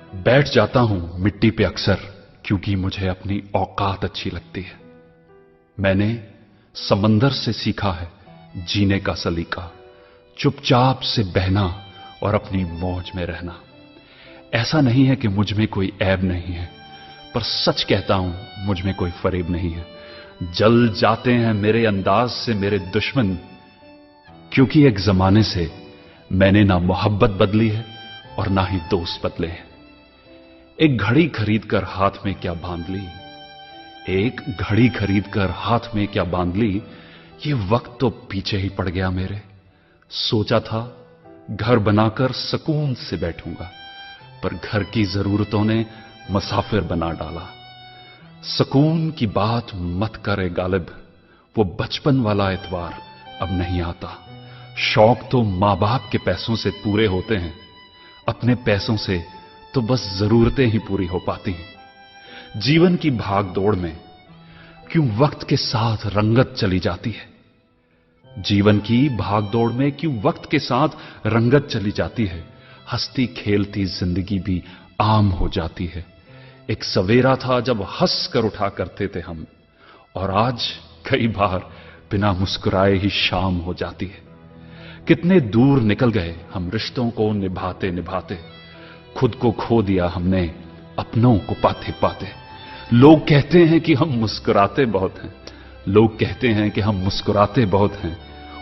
बैठ जाता हूं मिट्टी पे अक्सर क्योंकि मुझे अपनी औकात अच्छी लगती है। मैंने समंदर से सीखा है जीने का सलीका, चुपचाप से बहना और अपनी मौज में रहना। ऐसा नहीं है कि मुझ में कोई ऐब नहीं है, पर सच कहता हूं मुझ में कोई फरेब नहीं है। जल जाते हैं मेरे अंदाज से मेरे दुश्मन, क्योंकि एक जमाने से मैंने ना मोहब्बत बदली है और ना ही दोस्त बदले हैं। एक घड़ी खरीद कर हाथ में क्या बांध ली, एक घड़ी खरीद कर हाथ में क्या बांध ली, ये वक्त तो पीछे ही पड़ गया मेरे। सोचा था घर बनाकर सुकून से बैठूंगा, पर घर की जरूरतों ने मुसाफिर बना डाला। सुकून की बात मत करे गालिब, वो बचपन वाला एतवार अब नहीं आता। शौक तो मां बाप के पैसों से पूरे होते हैं, अपने पैसों से तो बस जरूरतें ही पूरी हो पाती हैं। जीवन की भाग दौड़ में क्यों वक्त के साथ रंगत चली जाती है, जीवन की भाग दौड़ में क्यों वक्त के साथ रंगत चली जाती है। हंसती खेलती जिंदगी भी आम हो जाती है। एक सवेरा था जब हंस कर उठा करते थे हम, और आज कई बार बिना मुस्कुराए ही शाम हो जाती है। कितने दूर निकल गए हम रिश्तों को निभाते निभाते, खुद को खो दिया हमने अपनों को पाते पाते। लोग कहते हैं कि हम मुस्कुराते बहुत हैं, लोग कहते हैं कि हम मुस्कुराते बहुत हैं,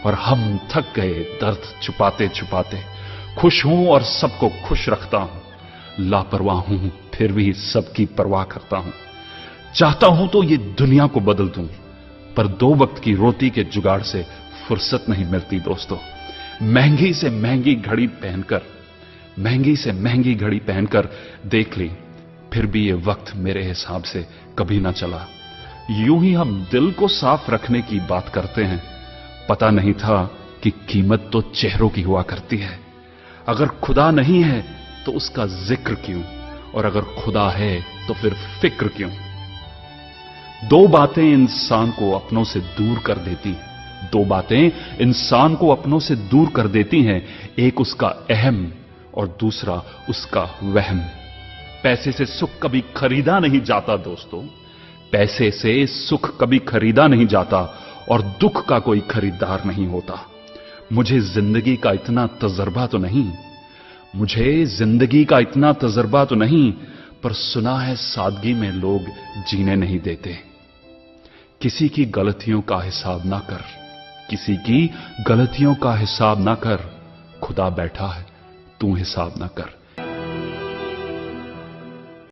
और हम थक गए दर्द छुपाते छुपाते। खुश हूं और सबको खुश रखता हूं, लापरवाह हूं फिर भी सबकी परवाह करता हूं। चाहता हूं तो ये दुनिया को बदल दूं, पर दो वक्त की रोटी के जुगाड़ से फुर्सत नहीं मिलती दोस्तों। महंगी से महंगी घड़ी पहनकर, महंगी से महंगी घड़ी पहनकर देख ली, फिर भी ये वक्त मेरे हिसाब से कभी ना चला। यूं ही हम दिल को साफ रखने की बात करते हैं, पता नहीं था कि कीमत तो चेहरों की हुआ करती है। अगर खुदा नहीं है तो उसका जिक्र क्यों, और अगर खुदा है तो फिर फिक्र क्यों। दो बातें इंसान को अपनों से दूर कर देती हैं, दो बातें इंसान को अपनों से दूर कर देती हैं, एक उसका अहम और दूसरा उसका वहम। पैसे से सुख कभी खरीदा नहीं जाता दोस्तों, पैसे से सुख कभी खरीदा नहीं जाता, और दुख का कोई खरीदार नहीं होता। मुझे जिंदगी का इतना तजर्बा तो नहीं, मुझे जिंदगी का इतना तजर्बा तो नहीं, पर सुना है सादगी में लोग जीने नहीं देते। किसी की गलतियों का हिसाब ना कर, किसी की गलतियों का हिसाब ना कर, खुदा बैठा है तू हिसाब ना कर।